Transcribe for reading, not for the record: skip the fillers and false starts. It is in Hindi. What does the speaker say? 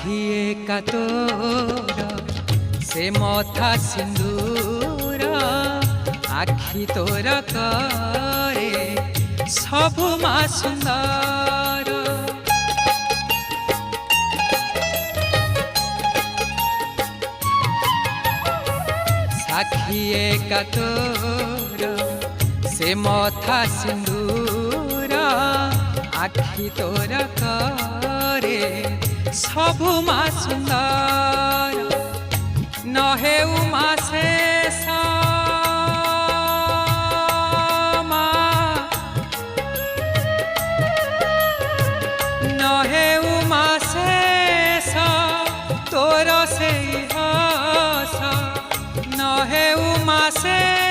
सखिए का तोर से मथा सिंदूर आखि तोर करे सबु मा सुंदर सखिए का तोर से मथा सिंदूर आखि तोर करे सबु मा सुंदर नहे उमा शेष नहे उमा शेष तोर से हस नहे उमा शेष